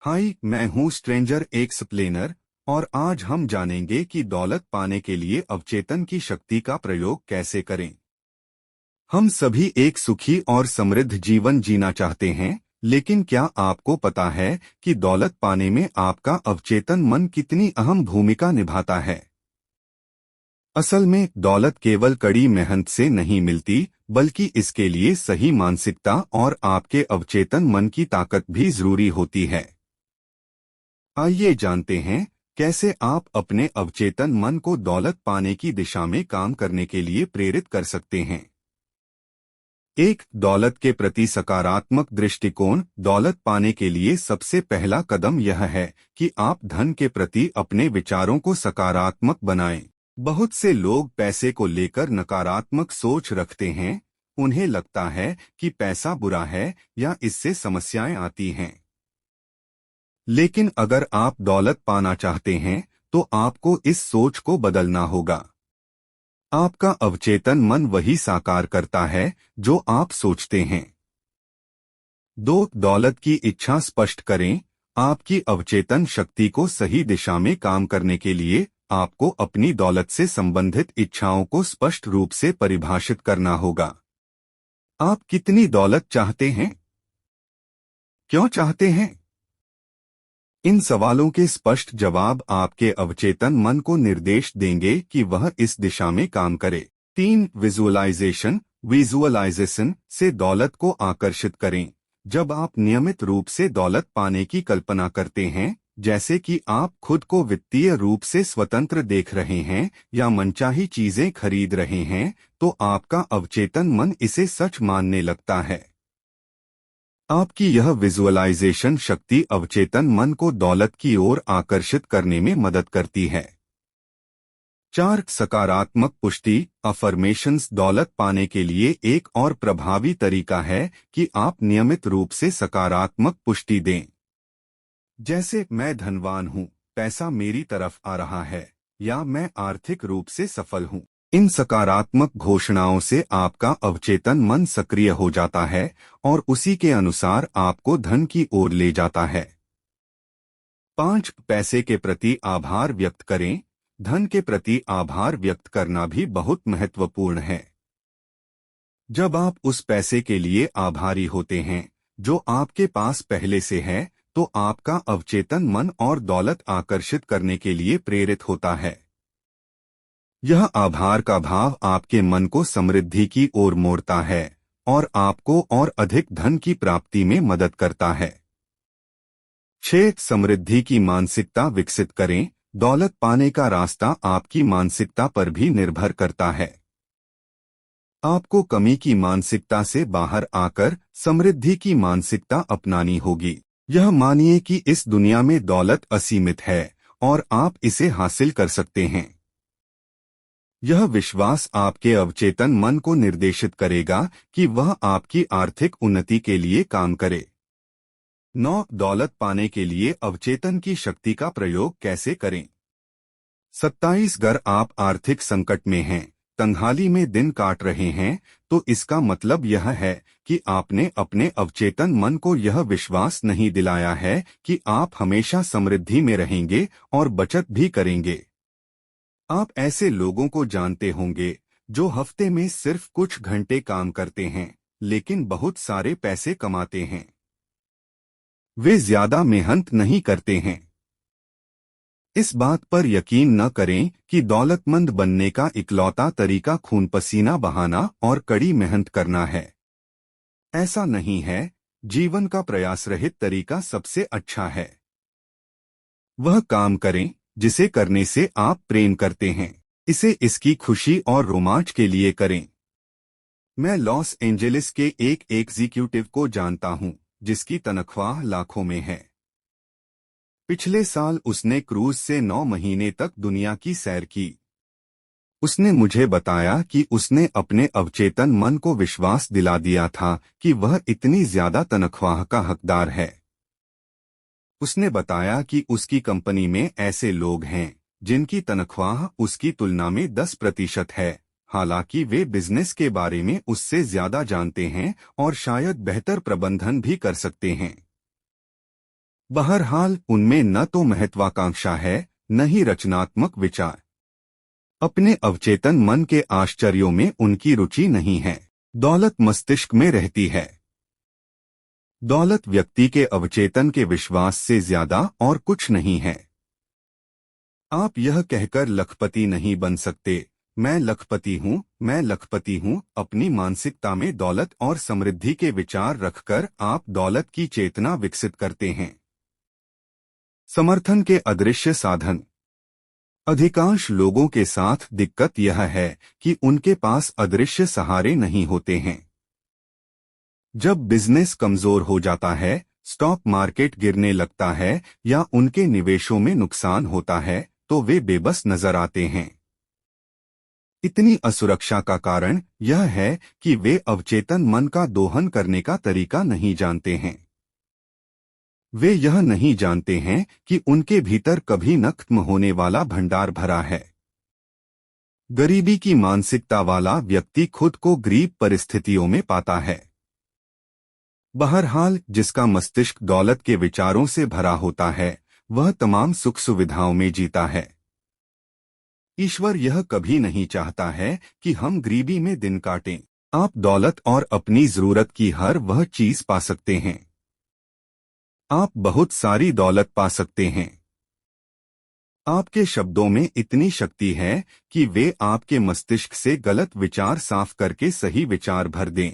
हाय, मैं हूँ stranger explainer और आज हम जानेंगे कि दौलत पाने के लिए अवचेतन की शक्ति का प्रयोग कैसे करें। हम सभी एक सुखी और समृद्ध जीवन जीना चाहते हैं, लेकिन क्या आपको पता है कि दौलत पाने में आपका अवचेतन मन कितनी अहम भूमिका निभाता है? असल में दौलत केवल कड़ी मेहनत से नहीं मिलती, बल्कि इसके लिए सही मानसिकता और आपके अवचेतन मन की ताकत भी जरूरी होती है। आइए जानते हैं कैसे आप अपने अवचेतन मन को दौलत पाने की दिशा में काम करने के लिए प्रेरित कर सकते हैं। एक, दौलत के प्रति सकारात्मक दृष्टिकोण। दौलत पाने के लिए सबसे पहला कदम यह है कि आप धन के प्रति अपने विचारों को सकारात्मक बनाएं। बहुत से लोग पैसे को लेकर नकारात्मक सोच रखते हैं। उन्हें लगता है कि पैसा बुरा है या इससे समस्याएं आती हैं। लेकिन अगर आप दौलत पाना चाहते हैं, तो आपको इस सोच को बदलना होगा। आपका अवचेतन मन वही साकार करता है जो आप सोचते हैं। दो, दौलत की इच्छा स्पष्ट करें। आपकी अवचेतन शक्ति को सही दिशा में काम करने के लिए आपको अपनी दौलत से संबंधित इच्छाओं को स्पष्ट रूप से परिभाषित करना होगा। आप कितनी दौलत चाहते हैं? क्यों चाहते हैं? इन सवालों के स्पष्ट जवाब आपके अवचेतन मन को निर्देश देंगे कि वह इस दिशा में काम करे। तीन, विजुअलाइजेशन से दौलत को आकर्षित करें। जब आप नियमित रूप से दौलत पाने की कल्पना करते हैं, जैसे कि आप खुद को वित्तीय रूप से स्वतंत्र देख रहे हैं या मनचाही चीजें खरीद रहे हैं, तो आपका अवचेतन मन इसे सच मानने लगता है। आपकी यह विजुअलाइजेशन शक्ति अवचेतन मन को दौलत की ओर आकर्षित करने में मदद करती है। चार, सकारात्मक पुष्टि अफर्मेशंस। दौलत पाने के लिए एक और प्रभावी तरीका है कि आप नियमित रूप से सकारात्मक पुष्टि दें। जैसे, मैं धनवान हूँ, पैसा मेरी तरफ आ रहा है, या मैं आर्थिक रूप से सफल हूँ। इन सकारात्मक घोषणाओं से आपका अवचेतन मन सक्रिय हो जाता है और उसी के अनुसार आपको धन की ओर ले जाता है। पांच, पैसे के प्रति आभार व्यक्त करें। धन के प्रति आभार व्यक्त करना भी बहुत महत्वपूर्ण है। जब आप उस पैसे के लिए आभारी होते हैं जो आपके पास पहले से है, तो आपका अवचेतन मन और दौलत आकर्षित करने के लिए प्रेरित होता है। यह आभार का भाव आपके मन को समृद्धि की ओर मोड़ता है और आपको और अधिक धन की प्राप्ति में मदद करता है। 6, समृद्धि की मानसिकता विकसित करें। दौलत पाने का रास्ता आपकी मानसिकता पर भी निर्भर करता है। आपको कमी की मानसिकता से बाहर आकर समृद्धि की मानसिकता अपनानी होगी। यह मानिए कि इस दुनिया में दौलत असीमित है और आप इसे हासिल कर सकते हैं। यह विश्वास आपके अवचेतन मन को निर्देशित करेगा कि वह आपकी आर्थिक उन्नति के लिए काम करे। 9, दौलत पाने के लिए अवचेतन की शक्ति का प्रयोग कैसे करें? 27, अगर आप आर्थिक संकट में हैं, तंगहाली में दिन काट रहे हैं, तो इसका मतलब यह है कि आपने अपने अवचेतन मन को यह विश्वास नहीं दिलाया है कि आप हमेशा समृद्धि में रहेंगे और बचत भी करेंगे। आप ऐसे लोगों को जानते होंगे जो हफ्ते में सिर्फ कुछ घंटे काम करते हैं, लेकिन बहुत सारे पैसे कमाते हैं। वे ज्यादा मेहनत नहीं करते हैं। इस बात पर यकीन न करें कि दौलतमंद बनने का इकलौता तरीका खून पसीना बहाना और कड़ी मेहनत करना है। ऐसा नहीं है। जीवन का प्रयास रहित तरीका सबसे अच्छा है। वह काम करें जिसे करने से आप प्रेम करते हैं। इसे इसकी खुशी और रोमांच के लिए करें। मैं लॉस एंजेलिस के एक एग्जीक्यूटिव को जानता हूं जिसकी तनख्वाह लाखों में है। पिछले साल उसने क्रूज से 9 महीने तक दुनिया की सैर की। उसने मुझे बताया कि उसने अपने अवचेतन मन को विश्वास दिला दिया था कि वह इतनी ज्यादा तनख्वाह का हकदार है। उसने बताया कि उसकी कंपनी में ऐसे लोग हैं जिनकी तनख्वाह उसकी तुलना में 10% है, हालांकि वे बिजनेस के बारे में उससे ज्यादा जानते हैं और शायद बेहतर प्रबंधन भी कर सकते हैं। बहरहाल उनमें न तो महत्वाकांक्षा है, न ही रचनात्मक विचार। अपने अवचेतन मन के आश्चर्यों में उनकी रुचि नहीं है। दौलत मस्तिष्क में रहती है। दौलत व्यक्ति के अवचेतन के विश्वास से ज्यादा और कुछ नहीं है। आप यह कहकर लखपति नहीं बन सकते, मैं लखपति हूँ, मैं लखपति हूँ। अपनी मानसिकता में दौलत और समृद्धि के विचार रखकर आप दौलत की चेतना विकसित करते हैं। समर्थन के अदृश्य साधन। अधिकांश लोगों के साथ दिक्कत यह है कि उनके पास अदृश्य सहारे नहीं होते हैं। जब बिजनेस कमजोर हो जाता है, स्टॉक मार्केट गिरने लगता है या उनके निवेशों में नुकसान होता है, तो वे बेबस नजर आते हैं। इतनी असुरक्षा का कारण यह है कि वे अवचेतन मन का दोहन करने का तरीका नहीं जानते हैं। वे यह नहीं जानते हैं कि उनके भीतर कभी न खत्म होने वाला भंडार भरा है। गरीबी की मानसिकता वाला व्यक्ति खुद को गरीब परिस्थितियों में पाता है। बहरहाल जिसका मस्तिष्क दौलत के विचारों से भरा होता है, वह तमाम सुख सुविधाओं में जीता है। ईश्वर यह कभी नहीं चाहता है कि हम गरीबी में दिन काटें। आप दौलत और अपनी जरूरत की हर वह चीज पा सकते हैं। आप बहुत सारी दौलत पा सकते हैं। आपके शब्दों में इतनी शक्ति है कि वे आपके मस्तिष्क से गलत विचार साफ करके सही विचार भर दें।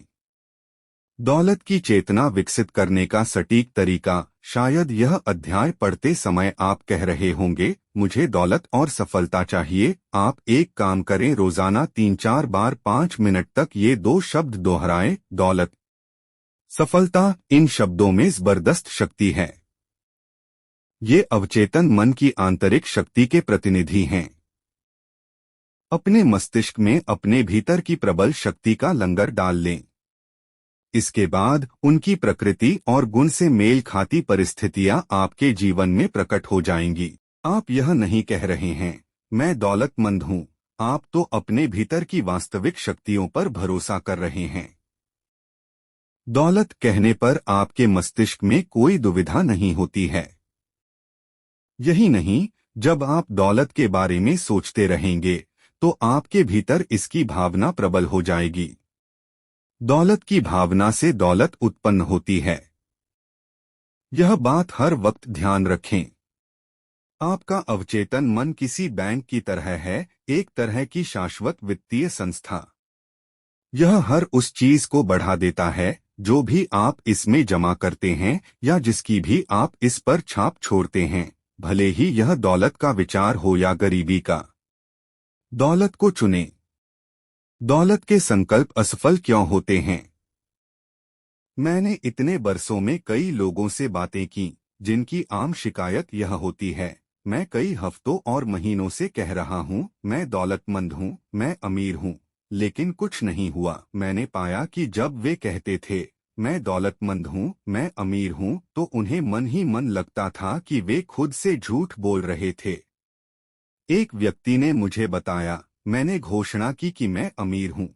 दौलत की चेतना विकसित करने का सटीक तरीका, शायद यह अध्याय पढ़ते समय आप कह रहे होंगे, मुझे दौलत और सफलता चाहिए। आप एक काम करें, रोजाना 3-4 बार 5 मिनट तक ये 2 शब्द दोहराएं, दौलत, सफलता। इन शब्दों में जबरदस्त शक्ति है। ये अवचेतन मन की आंतरिक शक्ति के प्रतिनिधि हैं। अपने मस्तिष्क में अपने भीतर की प्रबल शक्ति का लंगर डाल लें। इसके बाद उनकी प्रकृति और गुण से मेल खाती परिस्थितियां आपके जीवन में प्रकट हो जाएंगी। आप यह नहीं कह रहे हैं, मैं दौलतमंद हूं। आप तो अपने भीतर की वास्तविक शक्तियों पर भरोसा कर रहे हैं। दौलत कहने पर आपके मस्तिष्क में कोई दुविधा नहीं होती है। यही नहीं, जब आप दौलत के बारे में सोचते रहेंगे तो आपके भीतर इसकी भावना प्रबल हो जाएगी। दौलत की भावना से दौलत उत्पन्न होती है। यह बात हर वक्त ध्यान रखें। आपका अवचेतन मन किसी बैंक की तरह है, एक तरह की शाश्वत वित्तीय संस्था। यह हर उस चीज को बढ़ा देता है जो भी आप इसमें जमा करते हैं या जिसकी भी आप इस पर छाप छोड़ते हैं, भले ही यह दौलत का विचार हो या गरीबी का। दौलत को चुनें। दौलत के संकल्प असफल क्यों होते हैं? मैंने इतने बरसों में कई लोगों से बातें की जिनकी आम शिकायत यह होती है, मैं कई हफ्तों और महीनों से कह रहा हूँ, मैं दौलतमंद हूँ, मैं अमीर हूँ, लेकिन कुछ नहीं हुआ। मैंने पाया कि जब वे कहते थे मैं दौलतमंद हूँ, मैं अमीर हूँ, तो उन्हें मन ही मन लगता था कि वे खुद से झूठ बोल रहे थे। एक व्यक्ति ने मुझे बताया, मैंने घोषणा की कि मैं अमीर हूँ।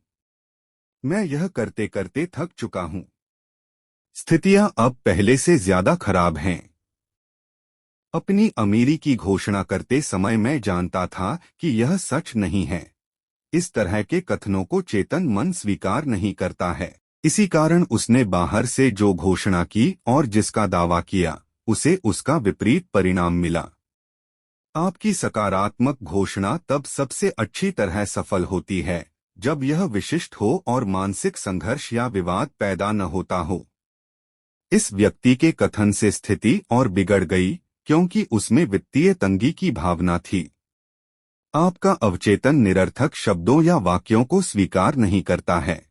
मैं यह करते करते थक चुका हूँ। स्थितियां अब पहले से ज्यादा खराब हैं। अपनी अमीरी की घोषणा करते समय मैं जानता था कि यह सच नहीं है। इस तरह के कथनों को चेतन मन स्वीकार नहीं करता है। इसी कारण उसने बाहर से जो घोषणा की और जिसका दावा किया, उसे उसका विपरीत परिणाम मिला। आपकी सकारात्मक घोषणा तब सबसे अच्छी तरह सफल होती है जब यह विशिष्ट हो और मानसिक संघर्ष या विवाद पैदा न होता हो। इस व्यक्ति के कथन से स्थिति और बिगड़ गई क्योंकि उसमें वित्तीय तंगी की भावना थी। आपका अवचेतन निरर्थक शब्दों या वाक्यों को स्वीकार नहीं करता है।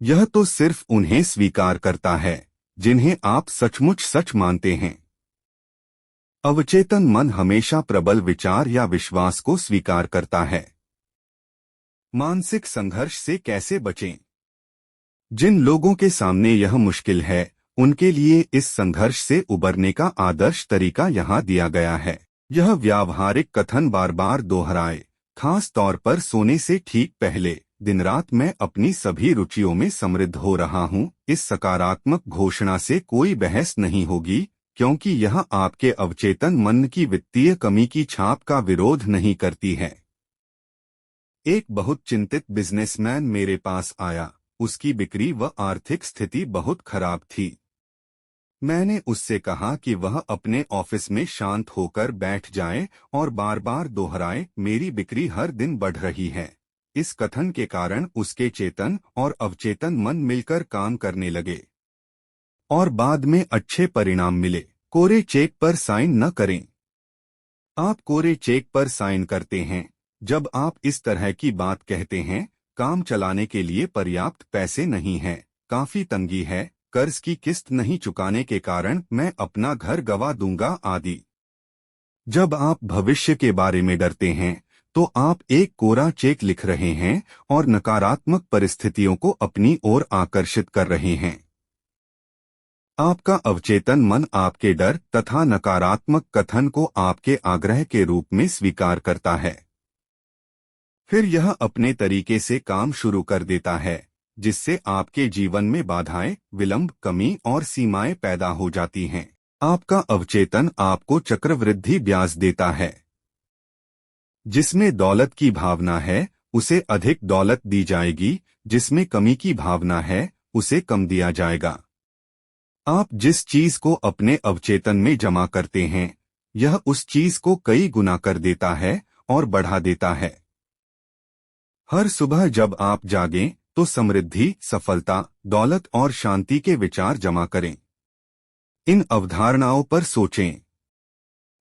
यह तो सिर्फ उन्हें स्वीकार करता है जिन्हें आप सचमुच सच मानते हैं। अवचेतन मन हमेशा प्रबल विचार या विश्वास को स्वीकार करता है। मानसिक संघर्ष से कैसे बचें? जिन लोगों के सामने यह मुश्किल है, उनके लिए इस संघर्ष से उबरने का आदर्श तरीका यहाँ दिया गया है। यह व्यावहारिक कथन बार बार दोहराए, खास तौर पर सोने से ठीक पहले, दिन रात मैं अपनी सभी रुचियों में समृद्ध हो रहा हूँ। इस सकारात्मक घोषणा से कोई बहस नहीं होगी क्योंकि यह आपके अवचेतन मन की वित्तीय कमी की छाप का विरोध नहीं करती है। एक बहुत चिंतित बिजनेसमैन मेरे पास आया। उसकी बिक्री व आर्थिक स्थिति बहुत खराब थी। मैंने उससे कहा कि वह अपने ऑफिस में शांत होकर बैठ जाए और बार बार दोहराए, मेरी बिक्री हर दिन बढ़ रही है। इस कथन के कारण उसके चेतन और अवचेतन मन मिलकर काम करने लगे और बाद में अच्छे परिणाम मिले। कोरे चेक पर साइन न करें। आप कोरे चेक पर साइन करते हैं जब आप इस तरह की बात कहते हैं, काम चलाने के लिए पर्याप्त पैसे नहीं हैं, काफी तंगी है, कर्ज की किस्त नहीं चुकाने के कारण मैं अपना घर गंवा दूंगा आदि। जब आप भविष्य के बारे में डरते हैं तो आप एक कोरा चेक लिख रहे हैं और नकारात्मक परिस्थितियों को अपनी ओर आकर्षित कर रहे हैं। आपका अवचेतन मन आपके डर तथा नकारात्मक कथन को आपके आग्रह के रूप में स्वीकार करता है। फिर यह अपने तरीके से काम शुरू कर देता है, जिससे आपके जीवन में बाधाएं, विलंब, कमी और सीमाएं पैदा हो जाती हैं। आपका अवचेतन आपको चक्रवृद्धि ब्याज देता है। जिसमें दौलत की भावना है उसे अधिक दौलत दी जाएगी, जिसमें कमी की भावना है उसे कम दिया जाएगा। आप जिस चीज को अपने अवचेतन में जमा करते हैं, यह उस चीज को कई गुना कर देता है और बढ़ा देता है। हर सुबह जब आप जागें तो समृद्धि, सफलता, दौलत और शांति के विचार जमा करें। इन अवधारणाओं पर सोचें।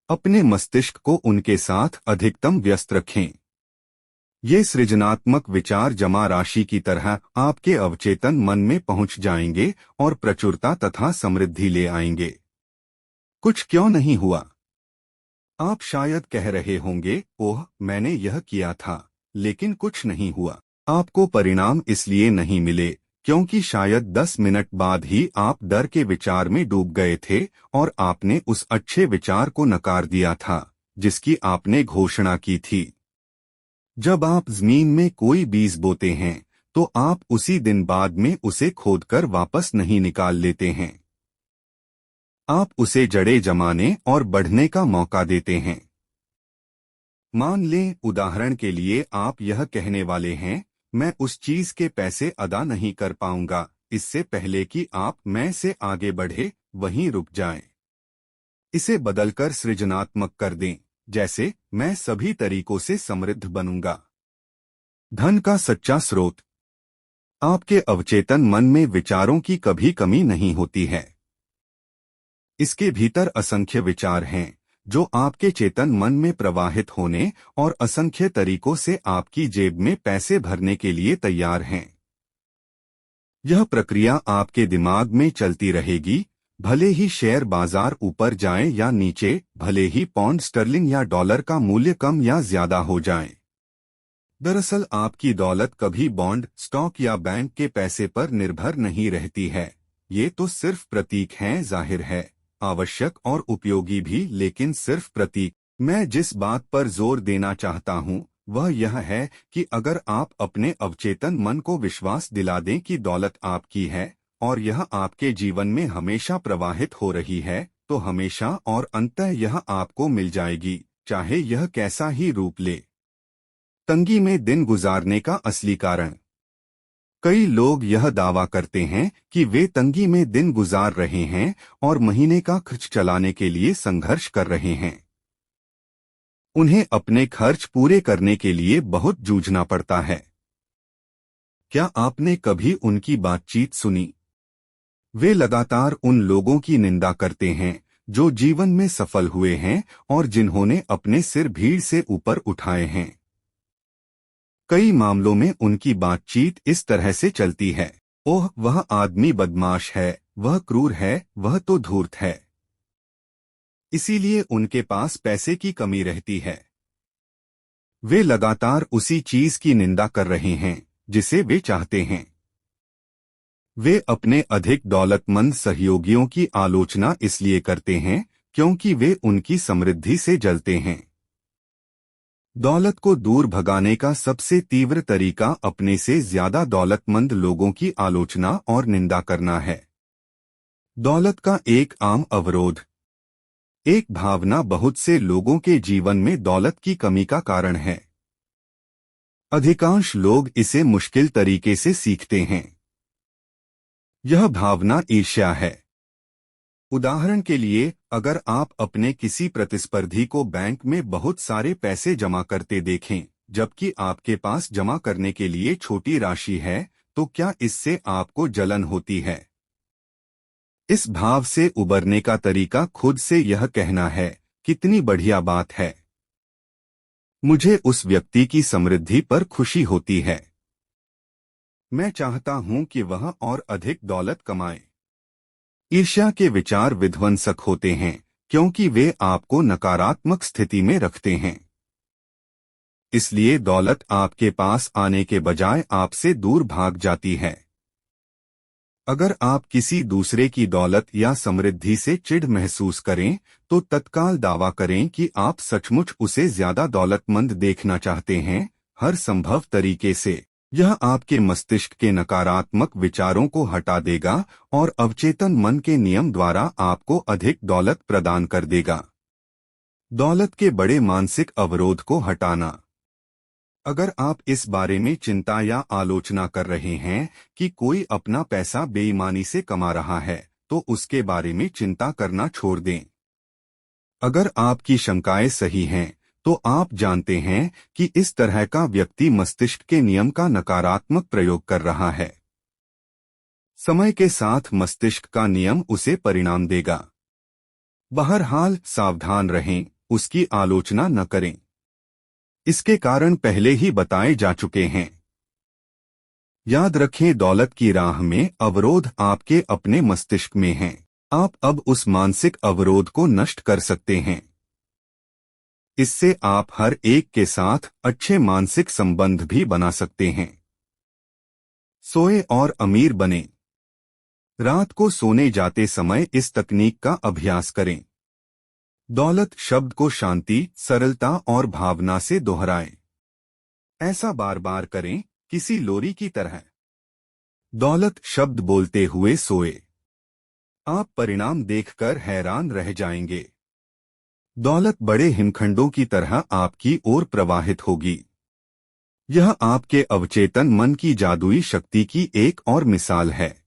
अपने मस्तिष्क को उनके साथ अधिकतम व्यस्त रखें। ये सृजनात्मक विचार जमा राशि की तरह आपके अवचेतन मन में पहुंच जाएंगे और प्रचुरता तथा समृद्धि ले आएंगे। कुछ क्यों नहीं हुआ? आप शायद कह रहे होंगे, ओह, मैंने यह किया था लेकिन कुछ नहीं हुआ। आपको परिणाम इसलिए नहीं मिले क्योंकि शायद 10 मिनट बाद ही आप डर के विचार में डूब गए थे और आपने उस अच्छे विचार को नकार दिया था जिसकी आपने घोषणा की थी। जब आप जमीन में कोई बीज बोते हैं तो आप उसी दिन बाद में उसे खोदकर वापस नहीं निकाल लेते हैं। आप उसे जड़ें जमाने और बढ़ने का मौका देते हैं। मान लें, उदाहरण के लिए आप यह कहने वाले हैं, मैं उस चीज के पैसे अदा नहीं कर पाऊंगा, इससे पहले कि आप मैं से आगे बढ़े वहीं रुक जाएं। इसे बदलकर सृजनात्मक कर दें, जैसे मैं सभी तरीकों से समृद्ध बनूंगा। धन का सच्चा स्रोत। आपके अवचेतन मन में विचारों की कभी कमी नहीं होती है। इसके भीतर असंख्य विचार हैं जो आपके चेतन मन में प्रवाहित होने और असंख्य तरीकों से आपकी जेब में पैसे भरने के लिए तैयार हैं। यह प्रक्रिया आपके दिमाग में चलती रहेगी, भले ही शेयर बाजार ऊपर जाए या नीचे, भले ही पाउंड स्टर्लिंग या डॉलर का मूल्य कम या ज्यादा हो जाए। दरअसल आपकी दौलत कभी बॉन्ड, स्टॉक या बैंक के पैसे पर निर्भर नहीं रहती है। ये तो सिर्फ प्रतीक हैं, जाहिर है आवश्यक और उपयोगी भी, लेकिन सिर्फ प्रतीक। मैं जिस बात पर जोर देना चाहता हूँ वह यह है कि अगर आप अपने अवचेतन मन को विश्वास दिला दें कि दौलत आपकी है और यह आपके जीवन में हमेशा प्रवाहित हो रही है, तो हमेशा और अंततः यह आपको मिल जाएगी, चाहे यह कैसा ही रूप ले। तंगी में दिन गुजारने का असली कारण। कई लोग यह दावा करते हैं कि वे तंगी में दिन गुजार रहे हैं और महीने का खर्च चलाने के लिए संघर्ष कर रहे हैं। उन्हें अपने खर्च पूरे करने के लिए बहुत जूझना पड़ता है। क्या आपने कभी उनकी बातचीत सुनी? वे लगातार उन लोगों की निंदा करते हैं जो जीवन में सफल हुए हैं और जिन्होंने अपने सिर भीड़ से ऊपर उठाए हैं। कई मामलों में उनकी बातचीत इस तरह से चलती है, ओह, वह आदमी बदमाश है, वह क्रूर है, वह तो धूर्त है। इसीलिए उनके पास पैसे की कमी रहती है। वे लगातार उसी चीज की निंदा कर रहे हैं जिसे वे चाहते हैं। वे अपने अधिक दौलतमंद सहयोगियों की आलोचना इसलिए करते हैं क्योंकि वे उनकी समृद्धि से जलते हैं। दौलत को दूर भगाने का सबसे तीव्र तरीका अपने से ज्यादा दौलतमंद लोगों की आलोचना और निंदा करना है। दौलत का एक आम अवरोध। एक भावना बहुत से लोगों के जीवन में दौलत की कमी का कारण है। अधिकांश लोग इसे मुश्किल तरीके से सीखते हैं। यह भावना ईर्ष्या है। उदाहरण के लिए, अगर आप अपने किसी प्रतिस्पर्धी को बैंक में बहुत सारे पैसे जमा करते देखें, जबकि आपके पास जमा करने के लिए छोटी राशि है, तो क्या इससे आपको जलन होती है? इस भाव से उबरने का तरीका खुद से यह कहना है, कितनी बढ़िया बात है। मुझे उस व्यक्ति की समृद्धि पर खुशी होती है। मैं चाहता हूं कि वह और अधिक दौलत कमाए। ईर्ष्या के विचार विध्वंसक होते हैं, क्योंकि वे आपको नकारात्मक स्थिति में रखते हैं। इसलिए दौलत आपके पास आने के बजाय आपसे दूर भाग जाती है। अगर आप किसी दूसरे की दौलत या समृद्धि से चिढ़ महसूस करें, तो तत्काल दावा करें कि आप सचमुच उसे ज्यादा दौलतमंद देखना चाहते हैं, हर संभव तरीके से। यह आपके मस्तिष्क के नकारात्मक विचारों को हटा देगा और अवचेतन मन के नियम द्वारा आपको अधिक दौलत प्रदान कर देगा। दौलत के बड़े मानसिक अवरोध को हटाना। अगर आप इस बारे में चिंता या आलोचना कर रहे हैं कि कोई अपना पैसा बेईमानी से कमा रहा है, तो उसके बारे में चिंता करना छोड़ दें। अगर आपकी शंकाएं सही हैं, तो आप जानते हैं कि इस तरह का व्यक्ति मस्तिष्क के नियम का नकारात्मक प्रयोग कर रहा है। समय के साथ मस्तिष्क का नियम उसे परिणाम देगा। बहरहाल सावधान रहें, उसकी आलोचना न करें। इसके कारण पहले ही बताए जा चुके हैं। याद रखें, दौलत की राह में अवरोध आपके अपने मस्तिष्क में हैं। आप अब उस मानसिक अवरोध को नष्ट कर सकते हैं। इससे आप हर एक के साथ अच्छे मानसिक संबंध भी बना सकते हैं। सोए और अमीर बने। रात को सोने जाते समय इस तकनीक का अभ्यास करें। दौलत शब्द को शांति, सरलता और भावना से दोहराएं। ऐसा बार बार करें, किसी लोरी की तरह। दौलत शब्द बोलते हुए सोए। आप परिणाम देखकर हैरान रह जाएंगे। दौलत बड़े हिमखंडों की तरह आपकी ओर प्रवाहित होगी। यह आपके अवचेतन मन की जादुई शक्ति की एक और मिसाल है।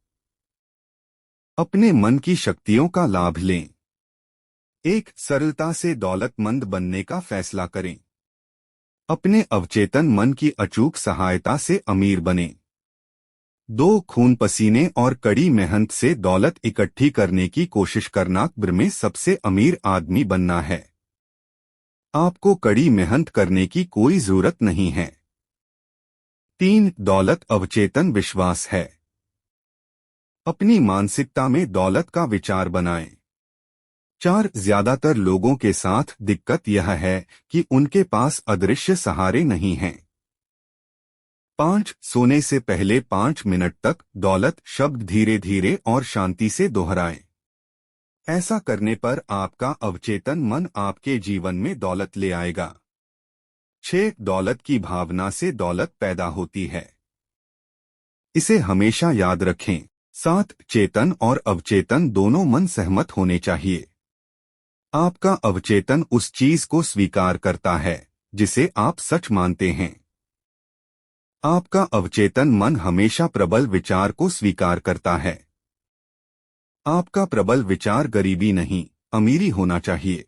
अपने मन की शक्तियों का लाभ लें। एक, सरलता से दौलतमंद बनने का फैसला करें। अपने अवचेतन मन की अचूक सहायता से अमीर बने। 2, खून पसीने और कड़ी मेहनत से दौलत इकट्ठी करने की कोशिश करना ब्र में सबसे अमीर आदमी बनना है। आपको कड़ी मेहनत करने की कोई जरूरत नहीं है। 3, दौलत अवचेतन विश्वास है। अपनी मानसिकता में दौलत का विचार बनाएं। 4, ज्यादातर लोगों के साथ दिक्कत यह है कि उनके पास अदृश्य सहारे नहीं हैं। 5, सोने से पहले 5 मिनट तक दौलत शब्द धीरे धीरे और शांति से दोहराएं। ऐसा करने पर आपका अवचेतन मन आपके जीवन में दौलत ले आएगा। 6, दौलत की भावना से दौलत पैदा होती है। इसे हमेशा याद रखें। 7, चेतन और अवचेतन दोनों मन सहमत होने चाहिए। आपका अवचेतन उस चीज को स्वीकार करता है जिसे आप सच मानते हैं। आपका अवचेतन मन हमेशा प्रबल विचार को स्वीकार करता है। आपका प्रबल विचार गरीबी नहीं, अमीरी होना चाहिए।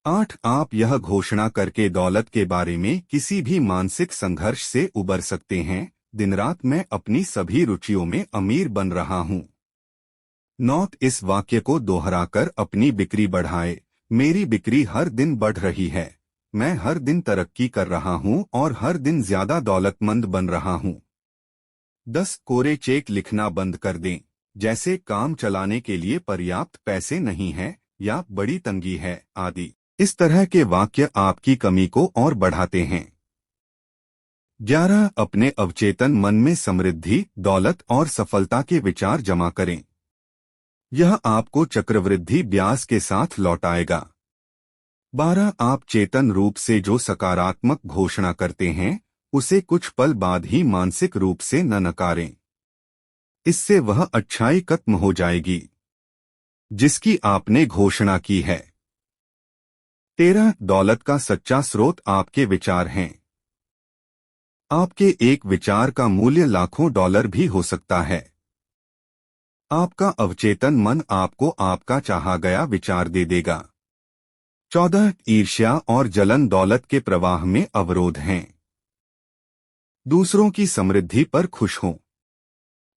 8, आप यह घोषणा करके दौलत के बारे में किसी भी मानसिक संघर्ष से उबर सकते हैं, दिन रात मैं अपनी सभी रुचियों में अमीर बन रहा हूं। 9, इस वाक्य को दोहराकर अपनी बिक्री बढ़ाए। मेरी बिक्री हर दिन बढ़ रही है। मैं हर दिन तरक्की कर रहा हूं और हर दिन ज्यादा दौलतमंद बन रहा हूं। 10, कोरे चेक लिखना बंद कर दें, जैसे काम चलाने के लिए पर्याप्त पैसे नहीं है या बड़ी तंगी है आदि। इस तरह के वाक्य आपकी कमी को और बढ़ाते हैं। 11, अपने अवचेतन मन में समृद्धि, दौलत और सफलता के विचार जमा करें। यह आपको चक्रवृद्धि ब्याज के साथ लौटाएगा। 12, आप चेतन रूप से जो सकारात्मक घोषणा करते हैं, उसे कुछ पल बाद ही मानसिक रूप से न नकारें। इससे वह अच्छाई खत्म हो जाएगी जिसकी आपने घोषणा की है। 13 दौलत का सच्चा स्रोत आपके विचार हैं। आपके एक विचार का मूल्य लाखों डॉलर भी हो सकता है। आपका अवचेतन मन आपको आपका चाहा गया विचार दे देगा। 14 ईर्ष्या और जलन दौलत के प्रवाह में अवरोध हैं। दूसरों की समृद्धि पर खुश हों।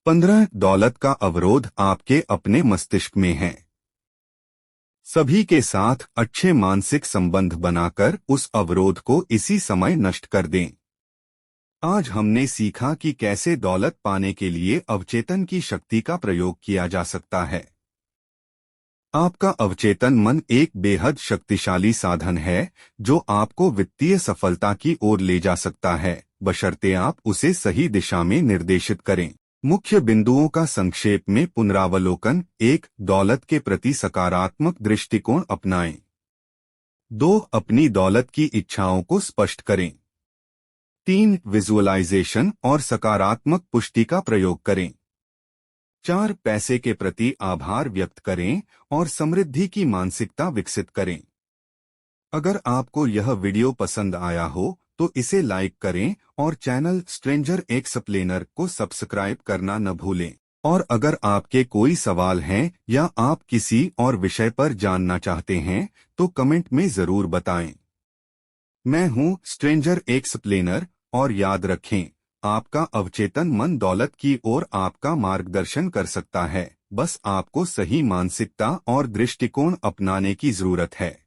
15 दौलत का अवरोध आपके अपने मस्तिष्क में है। सभी के साथ अच्छे मानसिक संबंध बनाकर उस अवरोध को इसी समय नष्ट कर दें। आज हमने सीखा कि कैसे दौलत पाने के लिए अवचेतन की शक्ति का प्रयोग किया जा सकता है। आपका अवचेतन मन एक बेहद शक्तिशाली साधन है जो आपको वित्तीय सफलता की ओर ले जा सकता है, बशर्ते आप उसे सही दिशा में निर्देशित करें। मुख्य बिंदुओं का संक्षेप में पुनरावलोकन। 1 दौलत के प्रति सकारात्मक दृष्टिकोण अपनाएं। 2 अपनी दौलत की इच्छाओं को स्पष्ट करें। 3 विजुअलाइजेशन और सकारात्मक पुष्टि का प्रयोग करें। 4 पैसे के प्रति आभार व्यक्त करें और समृद्धि की मानसिकता विकसित करें। अगर आपको यह वीडियो पसंद आया हो तो इसे लाइक करें और चैनल स्ट्रेंजर एक्सप्लेनर को सब्सक्राइब करना न भूलें। और अगर आपके कोई सवाल हैं या आप किसी और विषय पर जानना चाहते हैं तो कमेंट में जरूर बताएं। मैं हूं स्ट्रेंजर एक्सप्लेनर और याद रखें, आपका अवचेतन मन दौलत की ओर आपका मार्गदर्शन कर सकता है, बस आपको सही मानसिकता और दृष्टिकोण अपनाने की जरूरत है।